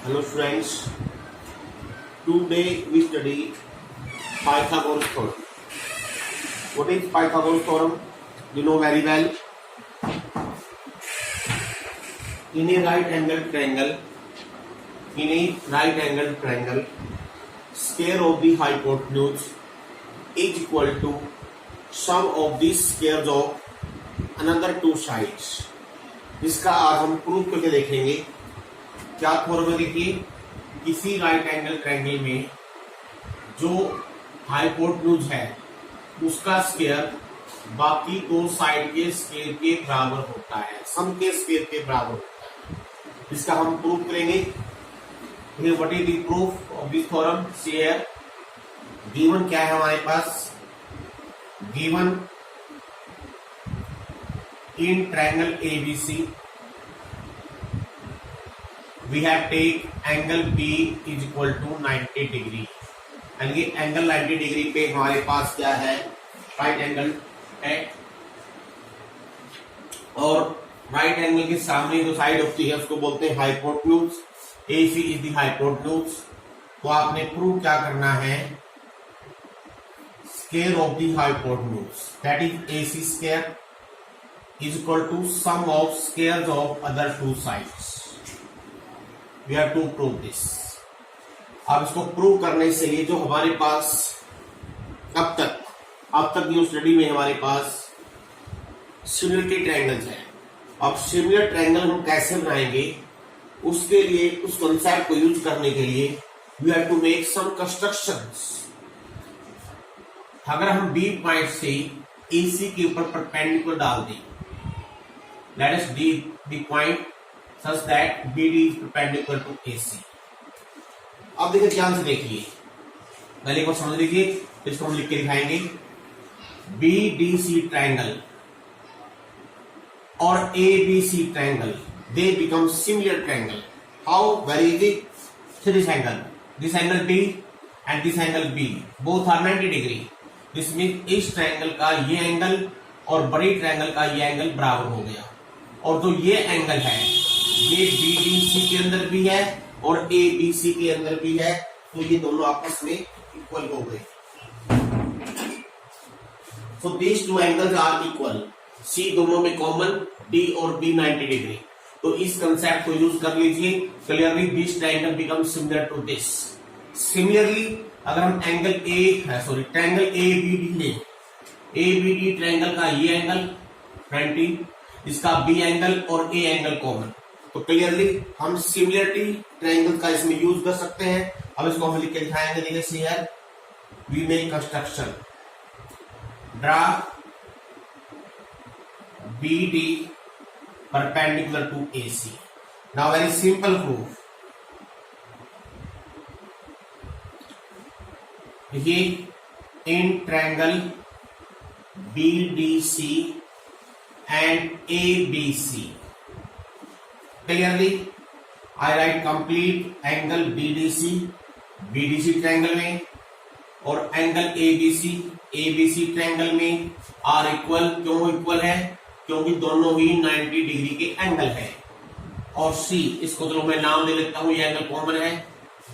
Hello friends, today we study Pythagoras theorem. What is Pythagoras theorem? You know very well. In a right angled triangle, square of the hypotenuse is equal to sum of the squares of another two sides. इसका आज हम prove करके देखेंगे। क्या theorem है? देखिए, किसी right angle triangle में जो हाइपोटेन्यूज है उसका स्क्वायर बाकी दो साइड के स्क्वायर के बराबर होता है, सम के स्क्वायर के बराबर होता है। इसका हम प्रूव करेंगे। What is the proof of this theorem? शेयर गिवन क्या है हमारे पास? Given in triangle ABC we have take angle B is equal to 90 degree, यानी कि एंगल 90 डिग्री पे हमारे पास क्या है? राइट एंगल है, और राइट एंगल के सामने जो साइड होती है उसको बोलते हैं hypotenuse. AC is the hypotenuse. तो आपने प्रूव क्या करना है? Square of the hypotenuse that is AC square is equal to sum of squares of other two sides. We have to prove this. अब इसको प्रूव करने से लिए जो हमारे पास अब तक जो स्टडी में हमारे पास सिमिलरिटी ट्रायंगल्स है। अब सिमिलर ट्रायंगल हम कैसे बनाएंगे, उसके लिए उस कॉन्सेप्ट को यूज करने के लिए we have to make some constructions. अगर हम बी पॉइंट से AC के ऊपर परपेंडिकुलर डाल दें, let us D the point such that BD is perpendicular to AC. अब देखिए, ध्यान से देखिए, पहले एक बार समझ लीजिए, इसको हम लिख के दिखाएंगे। BDC ट्रायंगल और ABC triangle they become similar triangle. How? Very easy. So this angle D and this angle B both are 90 degree. This means इस ट्रायंगल का ये एंगल और बड़ी ट्रायंगल का ये एंगल बराबर हो गया। और जो ये एंगल है ये BDC के अंदर भी है और ABC के अंदर भी है, तो ये दोनों आपस में इक्वल हो गए। So these two angles are equal. C दोनों में कॉमन, D और B 90 डिग्री। तो इस कंसेप्ट को यूज कर लीजिए। Clearly this triangle become similar to this. Similarly अगर हम ट्रायंगल ABD लें, ABD ट्रायंगल का ये एंगल 90, इसका B एंगल और A एंगल कॉमन, तो क्लियरली हम सिमिलरिटी ट्रायंगल का इसमें यूज कर सकते हैं। अब इसको हम लिख के दिखाएंगे। देखिए, here we make construction, draw BD perpendicular to AC। Now very simple proof. देखिए, in triangle BDC and ABC, clearly I write complete angle BDC triangle में और एंगल ABC ट्रायंगल में आर इक्वल। क्यों इक्वल है? क्योंकि दोनों ही 90 degree के angle है। और C, इसको चलो मैं नाम दे लेता हूं, ये एंगल कॉमन है,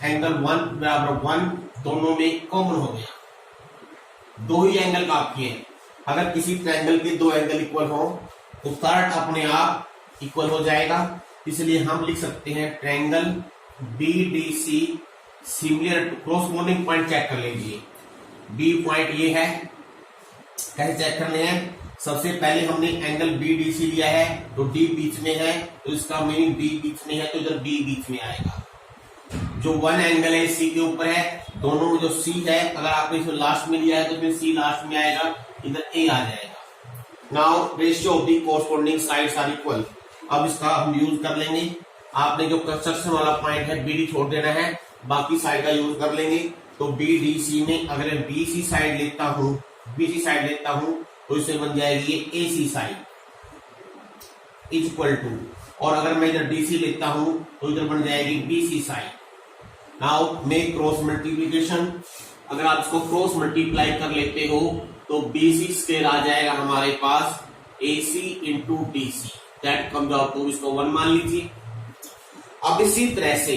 एंगल 1 बराबर 1 दोनों में कॉमन हो गया। दो ही एंगल काफी है। अगर किसी ट्रायंगल के दो एंगल इक्वल हो तो थर्ड अपने आप इक्वल हो जाएगा। इसलिए हम लिख सकते हैं triangle BDC similar to, corresponding point check कर लीजिए। B पॉइंट ये है, कैसे चेक करने हैं? सबसे पहले हमने एंगल BDC लिया है, तो D बीच में है, तो इसका मीनिंग B बीच में है, तो इधर B बीच में आएगा। जो वन एंगल है C के ऊपर है, दोनों में जो C है, अगर आपने इसे लास्ट में लिया है तो इसमें C लास्ट में आएगा, इधर A आ जाएगा। Now ratio of the corresponding sides are equal. अब इसका हम यूज कर लेंगे। आपने जो कंस्ट्रक्शन वाला पॉइंट है BD छोड़ देना है, बाकी साइड का यूज कर लेंगे। तो BDC में अगर मैं BC साइड लेता हूं, BC साइड लेता हूं, तो इससे बन जाएगी ये AC side is equal to, और अगर मैं इधर DC लेता हूं तो इधर बन जाएगी BC side. Now make cross multiplication. अगर आप इसको क्रॉस मल्टीप्लाई कर लेते हो तो BC स्क्वायर आ जाएगा हमारे पास AC into DC, that comes out to, इसको 1 मान लीजिए। अब इसी तरह से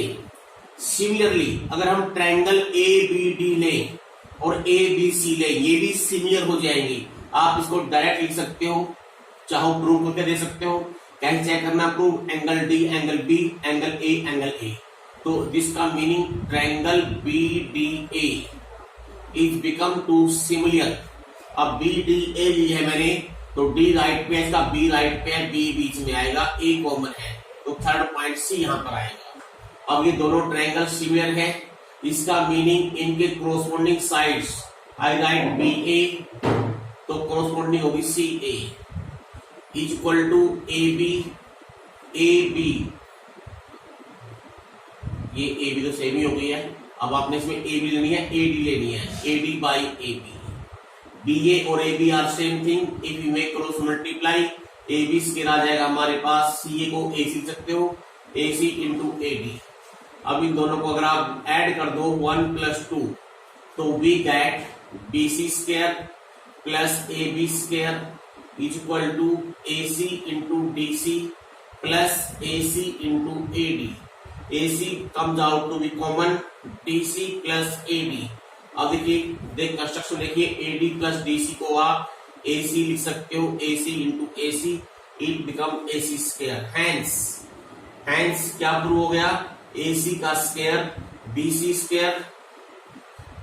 सिमिलरली अगर हम ट्रायंगल ए बी डी लें और ए बी सी लें, ये भी सिमिलर हो जाएंगी। आप इसको डायरेक्ट लिख सकते हो, चाहो प्रूव करके दे सकते हो। कैसे चेक करना prove? Angle D, angle B, angle A, angle A. तो दिस का meaning triangle B D A is become to similar. अब बी डी ए ली है मैंने, तो डी राइट पे है इसका, बी राइट पे है, बी बीच में आएगा, ए कॉमन है, तो थर्ड पॉइंट सी यहां पर आएगा। अब ये दोनों ट्रायंगल सिमिलर है, इसका मीनिंग इनके corresponding sides, I write B A, तो कोरोस्पोंडिंग होगी C A is equal to A B, ये ए बी तो सेम ही हो गई है। अब आपने इसमें ए बी लेनी है, ए डी लेनी है, A D by A B. B A और A B are same thing, if you make cross multiply, A B square आ जाएगा हमारे पास, सी ए को ए सी सकते हो, A C into A D. अब इन दोनों को अगर आप ऐड कर दो 1 + 2, तो we get B C square plus A B square is equal to A C into D C plus A C into A D. A C comes out to be common, D C plus A D. अब देखिए construction देखिए, A D plus D C को आप A C लिख सकते हो, A C into A C, it become A C square. Hence क्या prove हो गया? ए सी का square B C square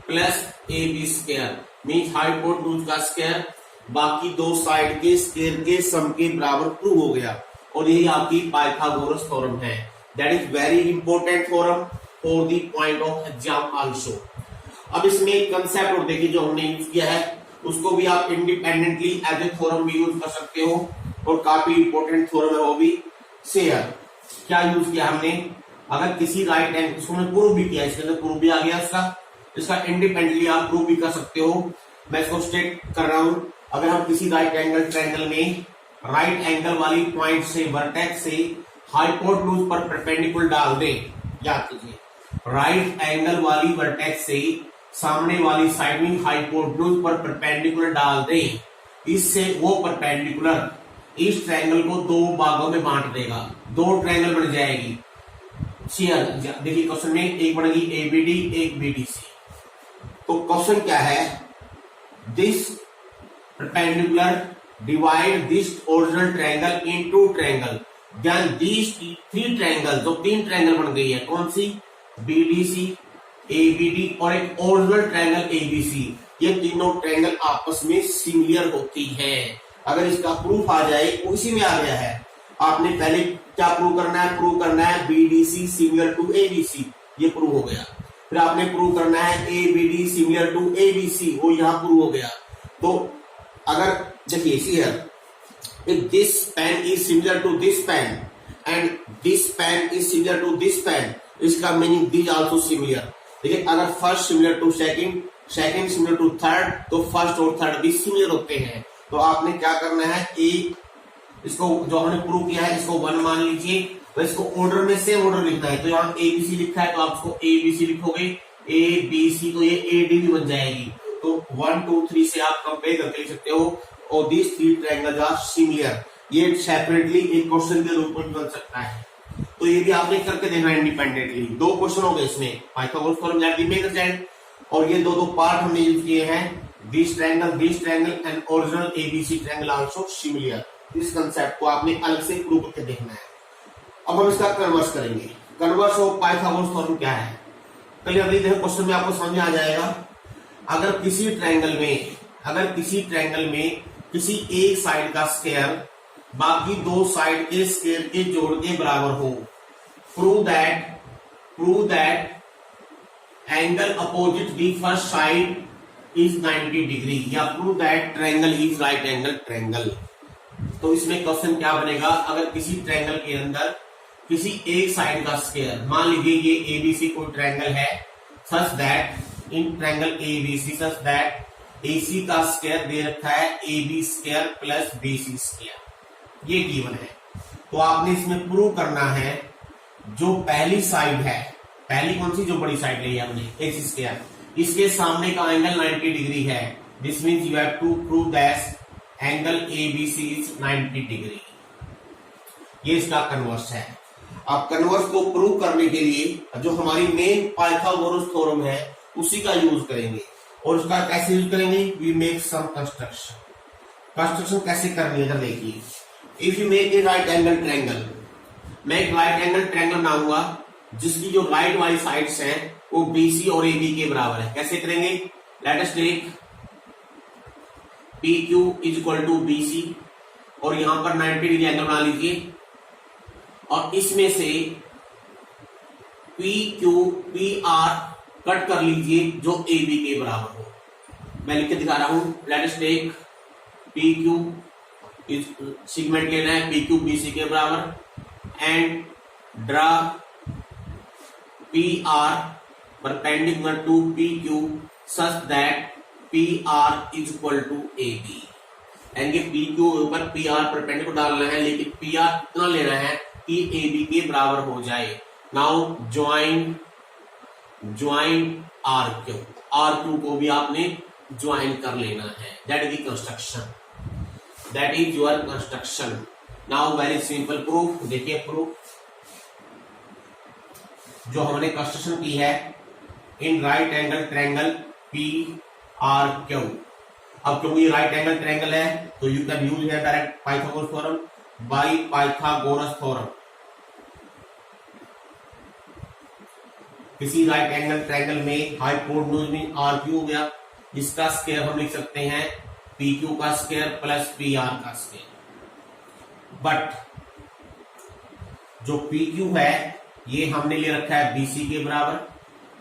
plus A B square means hypotenuse का स्क्वायर, बाकी दो साइड के स्क्वायर के सम के बराबर प्रूव हो गया। और यही आपकी पाइथागोरस थ्योरम है। That is very important theorem for the point of exam also. अब इसमें एक कंसेप्ट और देखिए जो हमने यूज किया है, उसको भी आप इंडिपेंडेंटली एज ए थ्योरम भी यूज कर सकते हो, और काफी इंपॉर्टेंट थ्योरम है वो भी। शेयर क्या यूज किया हमने? अगर किसी राइट एंगल, इसको हमने प्रूव भी किया, इसके अंदर प्रूव भी आ गया इसका इंडिपेंडेंटली आप प्रूव भी कर सकते हो। मैं इसको स्टेट कर रहा हूं। अगर हम किसी राइट एंगल ट्रायंगल में राइट एंगल वाली पॉइंट से वर्टेक्स से हाइपोटेन्यूज पर परपेंडिकुलर डाल दें, याद कीजिए, राइट एंगल वाली वर्टेक्स से सामने वाली साइड में हाइपोटेन्यूज पर परपेंडिकुलर डाल दें, इससे वो परपेंडिकुलर इस ट्रायंगल को दो भागों में बांट देगा, दो ट्रायंगल बन जाएगी। शेयर देखिए क्वेश्चन में, एक बनेगी एबीडी, एक बीडीसी। तो क्वेश्चन क्या है? This perpendicular divide this original triangle into triangle, then these three triangle, जो तीन ट्रायंगल बन गई है, कौन सी? बीडीसी, एबीडी और एक ओरिजिनल ट्रायंगल एबीसी। ये तीनों ट्रायंगल आपस में सिमिलर होती है। अगर इसका प्रूफ आ जाए, उसी में आ गया है, आपने पहले क्या प्रूव करना है? प्रूव करना है बीडीसी सिमिलर टू एबीसी, ये प्रूव हो गया। फिर आपने प्रूव करना है एबीडी सिमिलर टू एबीसी, वो यहां प्रूव हो गया। तो अगर देखिए here, if this pen is similar to this pen and this pen is similar to this pen, इसका मीनिंग दिस आल्सो सिमिलर। देखिए अगर first similar to second, second similar to third, तो फर्स्ट और थर्ड भी similar होते हैं। तो आपने क्या करना है? एक इसको जो हमने प्रूव किया है, इसको 1 मान लीजिए, तो इसको ऑर्डर में सेम ऑर्डर लिखना है। तो यहाँ एबीसी लिखा है, तो आप इसको एबीसी लिखोगे, ए बी सी, तो ये एडी भी बन जाएगी। तो 1 2 3 से आप कंपेयर करके लिख सकते हो। और this three triangles are similar, ये सेपरेटली एक क्वेश्चन के रूप में बन सकता है। तो ये भी आपने करके देखना है इंडिपेंडेंटली। दो क्वेश्चन हो गए इसमें, Pythagoras theorem that we make that, और ये दो पार्ट हमने यूज किए हैं, this triangle and original ABC triangle also similar. इस कंसेप्ट को आपने अलग से प्रूव करके देखना है। अब हम इसका कन्वर्स करेंगे। कन्वर्स ऑफ पाइथागोरस थ्योरम क्या है? क्लियरली देखो क्वेश्चन में आपको समझ आ जाएगा। अगर किसी ट्रायंगल में किसी एक साइड का स्क्वायर बाकी दो साइड के स्क्वायर के जोड़ के बराबर हो, prove that angle opposite the first side is 90 degree, या prove that triangle is right angle triangle. तो इसमें क्वेश्चन क्या बनेगा? अगर किसी ट्रायंगल के अंदर किसी एक साइड का स्क्वायर, मान लीजिए ये एबीसी कोई ट्रायंगल है, such that in triangle ABC such that AC का स्क्वायर दे रखा है AB square plus BC square, ये गिवन है। तो आपने इसमें प्रूव करना है जो पहली साइड है, पहली कौन सी? जो बड़ी साइड ली है हमने, एसी स्क्वायर, इसके सामने का एंगल 90 डिग्री है। This means you have to prove that angle ABC is 90 degree. ये इसका कन्वर्स है। अब कन्वर्स को प्रूव करने के लिए जो हमारी मेन पाइथागोरस थ्योरम है उसी का यूज करेंगे। और उसका कैसे यूज करेंगे? We make some construction. Construction कैसे करनी है देखिए। If you make a right angle triangle, मैं एक राइट एंगल ट्रायंगल बनाऊंगा जिसकी जो राइट वाली साइड्स हैं वो बीसी और एबी के बराबर है। कैसे करेंगे? Let us take P Q is equal to BC और यहां पर 90 डिग्री एंगल बना लीजिए और इसमें से P Q P R cut कर लीजिए जो ए बी के बराबर हो। मैं लिख के दिखा रहा हूं। Let us take P Q is segment लेना है पी क्यू बीसी के बराबर and draw P R perpendicular to P Q such that P R is equal to A B. यानी पी क्यू के ऊपर पी आर परपेंडिकुलर डालना है, लेकिन पी आर इतना लेना है कि ए बी के बराबर हो जाए। नाउ ज्वाइन आर क्यू को भी आपने ज्वाइन कर लेना है। That is the construction, that is your construction. Now very simple proof. देखिए प्रूफ जो हमने कंस्ट्रक्शन की है in right angle triangle P R Q. अब क्योंकि ये राइट एंगल ट्रायंगल है तो you can use here direct Pythagoras theorem by Pythagoras theorem. किसी राइट एंगल ट्रायंगल में हाइपोटेन्यूज में आर क्यू हो गया, इसका स्क्वायर हम लिख सकते हैं पी क्यू का स्क्वायर प्लस पी आर का स्क्वायर। बट जो पी क्यू है ये हमने ले रखा है बीसी के बराबर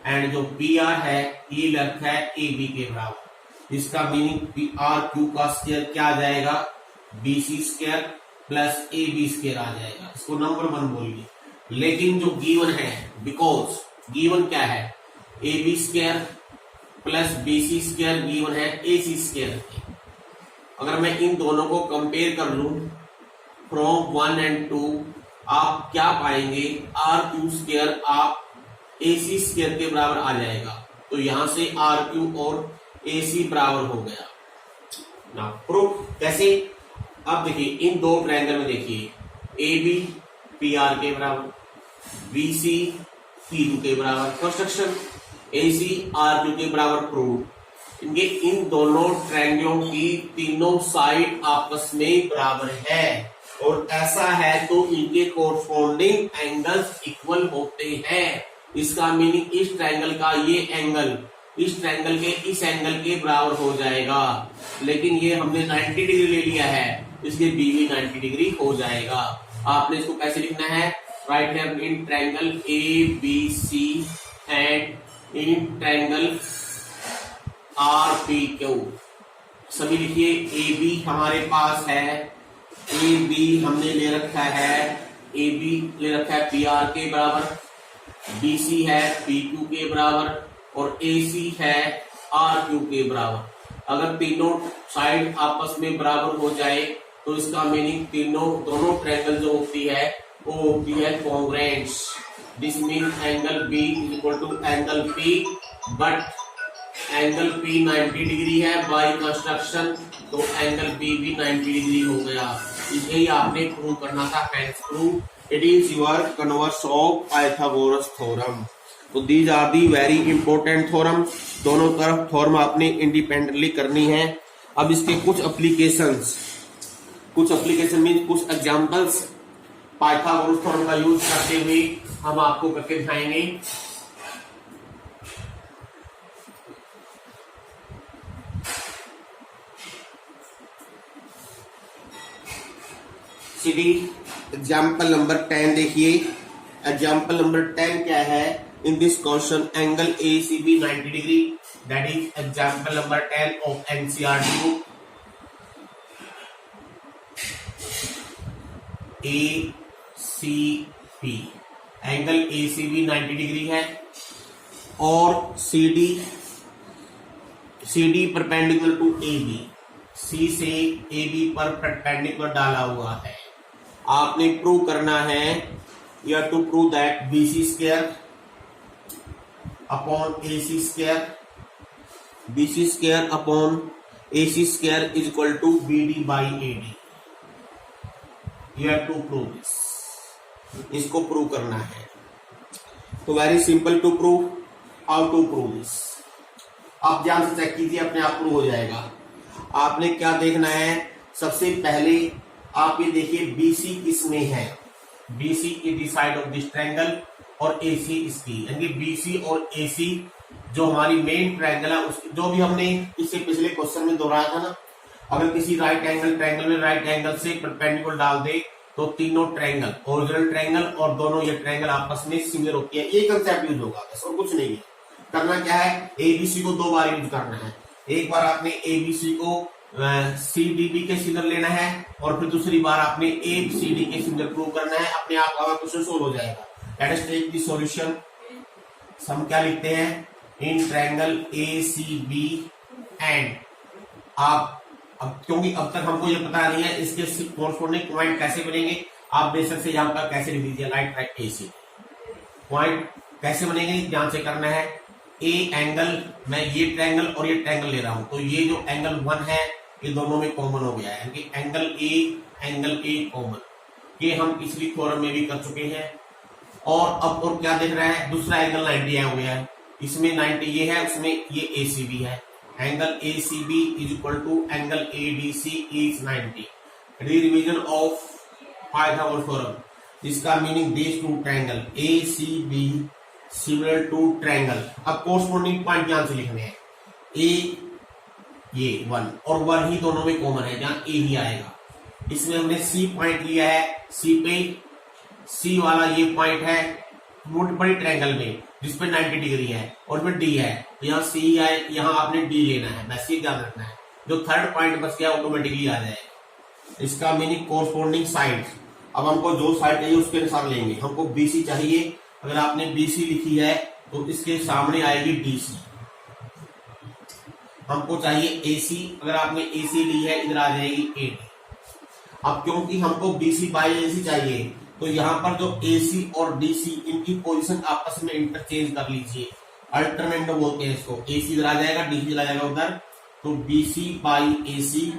एंड जो पी आर है ये ले रखा है ए बी के बराबर। इसका मीनिंग पी आर क्यू का स्क्वायर क्या आ जाएगा? BC square plus A B square आ जाएगा। इसको नंबर 1 बोलिए। लेकिन जो गिवन है, बिकॉज गिवन क्या है? A B square plus BC square given है ए सी स्क्वायर। अगर मैं इन दोनों को कंपेयर कर लूं फ्रॉम 1 and 2, आप क्या पाएंगे? आर क्यू स्क्वायर आप ए सी स्क्वायर के बराबर आ जाएगा। तो यहां से आर क्यू और ए सी बराबर हो गया ना। प्रूफ कैसे? अब देखिए इन दो ट्रायंगल में देखिए ए बी पी आर के बराबर, बी सी पी क्यू के बराबर। कंस्ट्रक्शन ए सी आर क्यू के बराबर प्रूफ। इनके इन दोनों ट्रायंगलों की तीनों साइड आपस में बराबर है और ऐसा है तो इनके कोरस्पॉन्डिंग एंगल्स इक्वल होते हैं। इसका मीनिंग इस ट्रायंगल का ये एंगल इस ट्रायंगल के इस एंगल के बराबर हो जाएगा। लेकिन ये हमने 90 डिग्री ले लिया है, इसलिए बी भी 90 डिग्री हो जाएगा। आपने इसको कैसे लिखना है? Right hand in triangle A B C and in triangle R P Q. सभी लिखिए। ए बी हमारे पास है, ए बी हमने ले रखा है, ए बी ले रखा है पी आर के बराबर, बी सी है पी क्यू के बराबर और ए सी है आर क्यू के बराबर। अगर तीनों साइड आपस में बराबर हो जाए तो इसका मीनिंग दोनों ट्रायंगल जो होती है वो होती है congruent. This mean angle B is equal to angle P, but angle P 90 degree है बाय कंस्ट्रक्शन, तो एंगल बी भी 90 डिग्री हो गया। यही आपने प्रूव करना था। Hence prove it is your converse of Pythagoras theorem. तो these are the very important theorem. दोनों तरफ थ्योरम आपने इंडिपेंडेंटली करनी है। अब इसके कुछ एप्लीकेशन मीन कुछ एग्जांपल्स पाइथागोरस थ्योरम का यूज करते हुए हम आपको करके दिखाएंगे। सीधी एग्जाम्पल नंबर 10 देखिए। एग्जाम्पल नंबर 10 क्या है? In this question, angle ACB 90 degree. That is example number 10 of NCERT book. ACB angle ACB 90 degree है और CD perpendicular to AB, C से AB पर परपेंडिकुलर डाला हुआ है। आपने प्रूव करना है, you have to prove that BC square upon AC square, BC square upon AC square is equal to BD by AD। You have to prove this. इसको prove करना है। तो very simple to prove. How to prove this, आप ध्यान से check कीजिए, अपने आप प्रूव हो जाएगा। आपने क्या देखना है, सबसे पहले आप ये देखिए BC किसमें है, BC is the side of this triangle और AC इसकी, यानी BC और AC जो हमारी मेन ट्रायंगल है उसकी, जो भी हमने इससे पिछले क्वेश्चन में दोहराया था ना, अगर किसी राइट एंगल ट्रायंगल में राइट एंगल से परपेंडिकुलर डाल दे तो तीनों ट्रायंगल, ओरिजिनल ट्रायंगल और दोनों ये ट्रायंगल आपस में सिमिलर होती है। ये कंसेप्ट यूज होगा, बस और कुछ नहीं है। करना क्या है, ABC को 2 बार यूज करना है। एक बार आपने ABC को CDB के सिमिलर लेना है और फिर दूसरी बार आपने ABCD के सिमिलर प्रूव करना है। अपने आप का क्वेश्चन सोल्व हो जाएगा। Let us take the solution. हम क्या लिखते हैं, इन ट्रायंगल ACB एंड, आप अब क्योंकि अब तक हमको ये पता नहीं है इसके कोरस्पोंडिंग पॉइंट कैसे बनेंगे, आप बेशक से यहाँ पर कैसे लिख दीजिए, राइट AC पॉइंट कैसे बनेंगे ध्यान से करना है। ए एंगल, मैं ये ट्रायंगल और ये ट्रायंगल ले रहा हूं, तो ये जो एंगल 1 है ये दोनों में कॉमन हो गया है, कि एंगल ए कॉमन। ये हम पिछली थ्योरम में भी कर चुके हैं। और अब और क्या देख रहा है, दूसरा एंगल 90 हो गया है, इसमें 90 ये है, उसमें ये ACB है। Angle ACB is equal to angle ADC is 90। Revision of Pythagoras theorem, जिसका meaning this two triangle ACB similar to triangle. अब कोरस्पोंडिंग पॉइंट ध्यान से लिखने हैं, ये 1 और 1 ही दोनों में कॉमन है, जहां A ही आएगा। इसमें हमने C पॉइंट लिया है, C पे C वाला ये पॉइंट है बड़ी ट्रायंगल में जिसपे 90 डिग्री है, और फिर D है, तो यहाँ C है, यहाँ आपने D लेना है, बस ये ध्यान रखना है। जो थर्ड पॉइंट बच गया ऑटोमेटिकली आ जाएगा। इसका मीनिंग कोरस्पोंडिंग साइड। अब हमको जो साइड चाहिए उसके अनुसार लेंगे। हमको BC चाहिए, अगर आपने BC लिखी है तो इसके सामने आएगी DC। हमको चाहिए AC, अगर आपने AC ली है इधर आ जाएगी AD। अब क्योंकि हमको BC बाई AC चाहिए, तो यहाँ पर जो AC और DC इनकी पोजीशन आपस में इंटरचेंज कर लीजिए, अल्टरनेट बोलते हैं इसको। AC इधर आ जाएगा, DC चला जाएगा उधर, तो BC by AC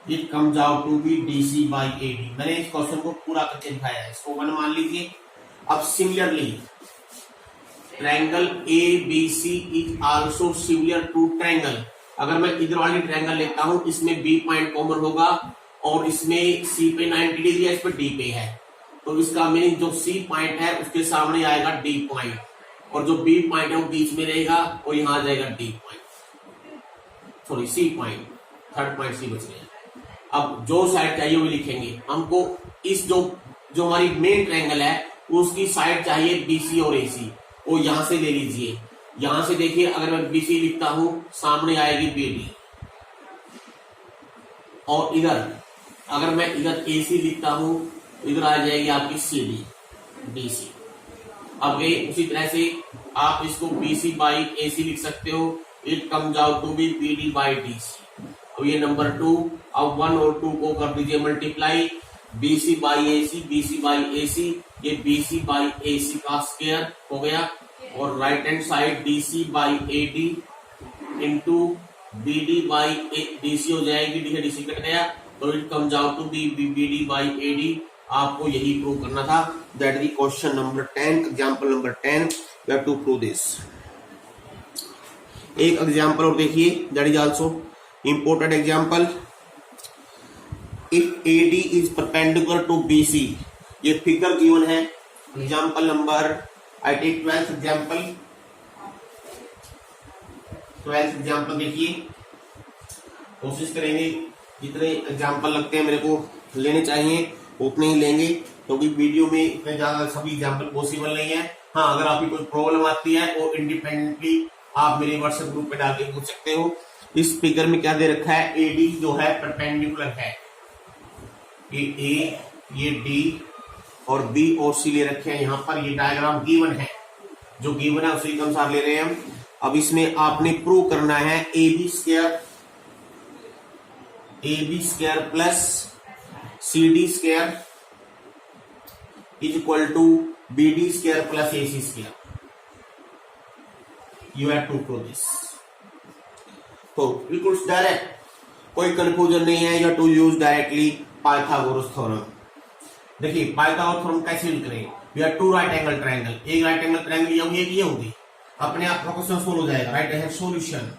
it comes out to be DC by AD। मैंने इस क्वेश्चन को पूरा करके दिखाया है, इसको 1 मान लीजिए। अब similarly triangle ABC is also similar to triangle. अगर मैं इधर वाली ट्रायंगल लेता हूं, इसमें B पॉइंट कॉमन होगा और इसमें C पे 90 डिग्री है, इस पे D पे है, तो इसका मीनिंग जो C पॉइंट है उसके सामने आएगा D पॉइंट, और जो B पॉइंट है वो बीच में रहेगा और यहाँ आ जाएगा D point, sorry C point, third point C बच गया। अब जो साइड चाहिए वो लिखेंगे। हमको इस जो हमारी मेन ट्रायंगल है उसकी साइड चाहिए BC और AC, वो यहां से ले लीजिए। यहां से देखिए, अगर मैं BC लिखता हूं सामने आएगी BD, और इधर अगर मैं इधर AC लिखता हूं इधर आ जाएगी आपकी CD DC। अब ये उसी तरह से आप इसको BC बाई AC लिख सकते हो, it comes out to be BD by DC। अब ये नंबर 2, अब 1 और 2 को कर दीजिए मल्टीप्लाई, BC बाई AC, ये BC बाई AC का स्क्वायर हो गया, और right hand side DC by AD into BD by DC हो जाएगी, DC कट गया, तो it comes out to be BD by AD। आपको यही प्रूव करना था। That is question number 10, example number 10, you have to prove this. एक example और देखिए, that is also important example. If AD is perpendicular to BC, ये figure given है। Example number, I take 12th example. 12th example देखिए, कोशिश करेंगे जितने example लगते हैं मेरे को लेने चाहिए उतने ही लेंगे, क्योंकि वीडियो में इतने ज्यादा सभी एग्जाम्पल पॉसिबल नहीं है। हाँ, अगर आपकी कोई प्रॉब्लम आती है वो इंडिपेंडेंटली आप मेरे व्हाट्सएप ग्रुप पे डाल के पूछ सकते हो। इस फिगर में क्या दे रखा है, AD जो है परपेंडिकुलर है, ये A, ये D और B और C ले रखे हैं यहाँ पर। ये डायग्राम गिवन है, जो गिवन है उसी के अनुसार ले रहे हैं हम। अब इसमें आपने प्रूव करना है AB square plus CD square is equal to BD square plus AC square. You have to prove this. तो बिल्कुल डायरेक्ट, कोई कंफ्यूजन नहीं है। या to use directly Pythagoras theorem. देखिए पाइथागोरस थ्योरम कैसे यूज करें, we are two right angle triangle, एक राइट एंगल ट्रायंगल ये होंगे, ये होंगे, अपने आप का क्वेश्चन सोल्व हो जाएगा। राइट है सॉल्यूशन।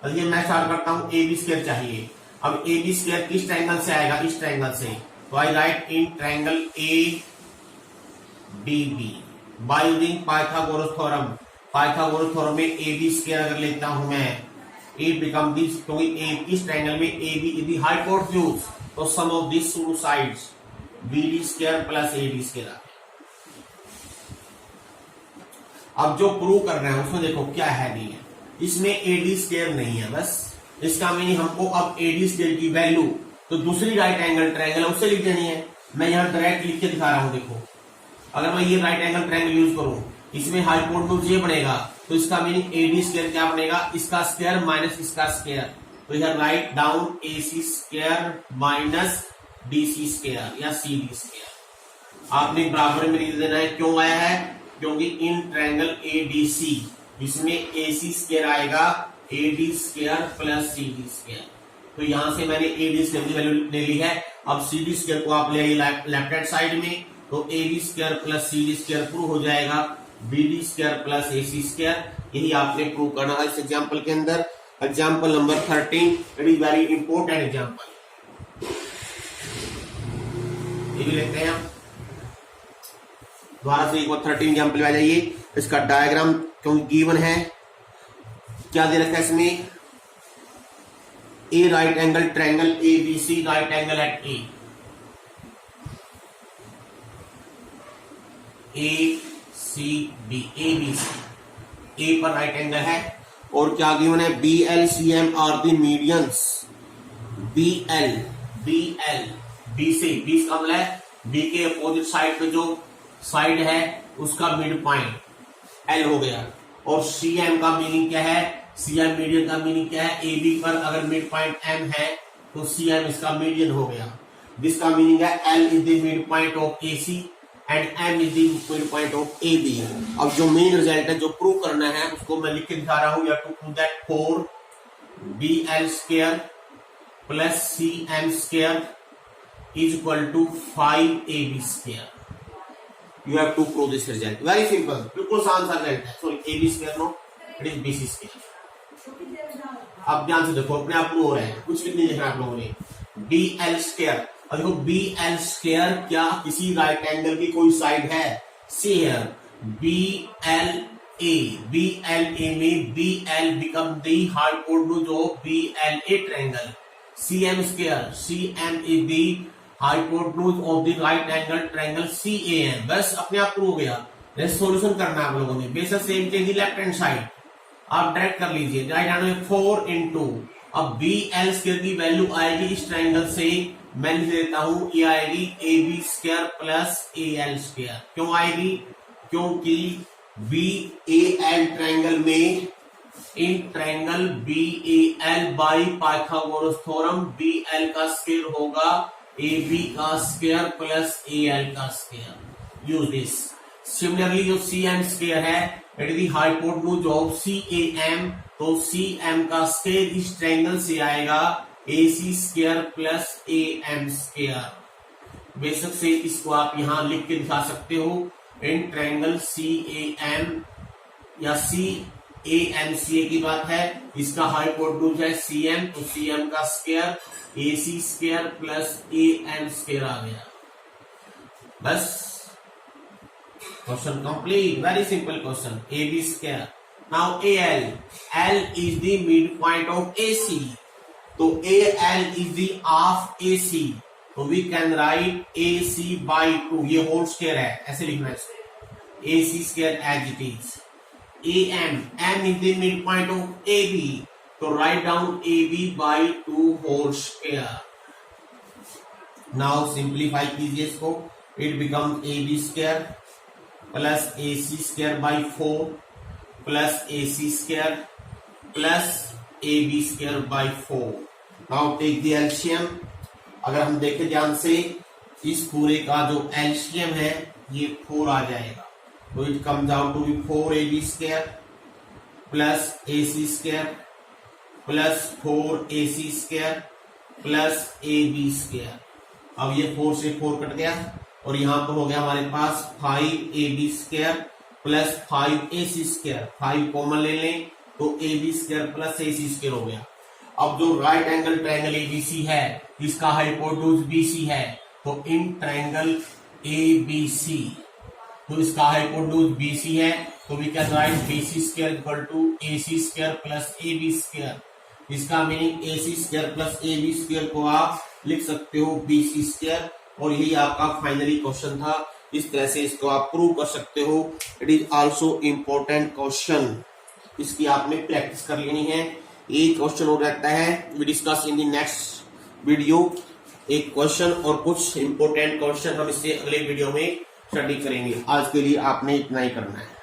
अब ये मैं स्टार्ट करता हूं, ए बी स्क्वायर चाहिए। अब ए बी स्क्वायर किस ट्रायंगल से आएगा, इस ट्रायंगल से, तो I write in triangle A D B by using Pythagoras theorem. Pythagoras theorem में ए बी स्क्वायर अगर लेता हूं मैं, इट बिकम दिस, क्योंकि इस ट्रायंगल में A B is the hypotenuse, तो sum of this two sides B D square plus A D square. अब जो प्रूव कर रहे हैं उसमें देखो क्या है, नहीं है, इसमें ए डी स्क्वायर नहीं है, बस इसका मीनिंग हमको अब ए डी स्क्वायर की वैल्यू तो दूसरी राइट एंगल ट्रायंगल उससे लिख देनी है। मैं यहां डायरेक्ट लिख के दिखा रहा हूं। देखो अगर मैं ये राइट एंगल ट्रायंगल यूज करूं, इसमें हाइपोटेन्यूज ये बनेगा, तो इसका मीनिंग ए डी स्क्वायर क्या बनेगा, इसका स्क्वायर माइनस इसका स्क्वायर, तो यह write down A C square minus D C square या सी डी स्क्वायर। आपने बराबर में लिख देना है। क्यों आया है, क्योंकि इन ट्रायंगल ए डी सी इसमें ए सी स्क्वायर आएगा, A D square plus C D square, तो यहां से मैंने ए डी स्क्वायर की वैल्यू ले ली है। अब सी डी स्क्वायर को आप ले आइए लेफ्ट हैंड साइड में, तो A B square plus C D square prove हो जाएगा, B D square plus A C square. यही आपने प्रूव करना है इस एग्जाम्पल के अंदर। Example number 13, it is very important example, ये भी लेते हैं हम दोबारा से एक बार। 13 एग्जाम्पल में आ जाइए। इसका डायग्राम क्योंकि गिवन है, क्या दे रखा है इसमें, a right angle triangle A B C, right angle at A C B, A B C, A पर राइट एंगल है, और क्या गिवन है, B L C M are the medians, B L B से, बी का मतलब है B के अपोजिट साइड पे जो साइड है उसका मिड पॉइंट एल हो गया, और सी एम का मीनिंग क्या है, सी एम मीडियन का मीनिंग क्या है, ए बी पर अगर मिड पॉइंट एम है तो सी एम इसका मीडियन हो गया, जिसका मीनिंग है L is the mid point of A C and M is the mid point of A B. अब जो मेन रिजल्ट है, जो प्रूव करना है, उसको मैं लिख के दिखा रहा हूं, या to prove that 4 B L square plus C M square is equal to 5 A B square. You have to prove this result. Very simple. बिल्कुल आसान सा रिजल्ट है। Sorry A B square no, it is B C square. अब ध्यान से देखो, अपने आप प्रूव हो रहा है, कुछ भी नहीं लिखना आप लोगों ने। बी एल स्क्वायर, अब देखो बी एल स्क्वायर क्या किसी राइट एंगल की कोई साइड है, see here B L A, B L A में B L become the hypotenuse of B L A triangle, C M square, C M is the hypotenuse of the right angle triangle C A M. बस अपने आप prove हो गया। Solution करना है आप लोगों ने, बेशक सेम चीज लेफ्ट हैंड साइड आप डायरेक्ट कर लीजिए। राइट हैंड में 4 इंटू, अब बी एल स्क्वायर की वैल्यू आएगी इस ट्रायंगल से, मैं लिख देता हूं, ये आएगी A B square plus A L square. क्यों आएगी, क्योंकि बी ए एल ट्रायंगल में, in triangle B A L by Pythagoras theorem B L का स्क्वायर होगा ए बी का स्क्वायर प्लस ए एल का स्क्वायर। Use this. सिमिलरली जो C M square है, it is the hypotenuse of C A M, तो C M का square इस triangle से आएगा A C square plus A M square. बेशक से इसको आप यहां लिख के दिखा सकते हो, in triangle C A M या सी ए एम सी ए की बात है, इसका हाइपोटेन्यूज है सी एम, तो सी एम का square A C square plus A M square आ गया। बस question complete. Very simple question. A B square, now A L, L is the mid point of A C, तो A L is the half A C, तो we can write A C by 2, ये whole square है, ऐसे लिखना है इसको, A C square as it is. A M, M is the mid point of A B, तो write down A B by 2 whole square. Now simplify कीजिए इसको, it become A B square plus A C square by 4 plus A C square plus A B square by 4। Now take the LCM. अगर हम देखें ध्यान से, इस पूरे का जो एलसीएम है ये 4 आ जाएगा, तो it comes out to be 4 A B square plus A C square plus 4 A C square plus A B square. अब ये 4 से 4 कट गया, और यहाँ पर हो गया हमारे पास 5ab² प्लस 5ac²। 5 कॉमन ले लें तो ab² प्लस ac² हो गया। अब जो राइट एंगल ट्रायंगल एबीसी है इसका हाइपोटेन्यूज बीसी है, तो इन ट्रायंगल एबीसी, तो इसका हाइपोटेन्यूज बीसी है, तो we can write BC² equal to AC² plus AB²। इसका मीनिंग AC² प्लस AB² को आप लिख सकते हो BC², और यही आपका फाइनली क्वेश्चन था। इस तरह से इसको आप प्रूव कर सकते हो। It is also important question, इसकी आपने प्रैक्टिस कर लेनी है। एक क्वेश्चन और रहता है, we discuss in the next video. एक क्वेश्चन और कुछ इंपॉर्टेंट क्वेश्चन हम इससे अगले वीडियो में स्टडी करेंगे। आज के लिए आपने इतना ही करना है।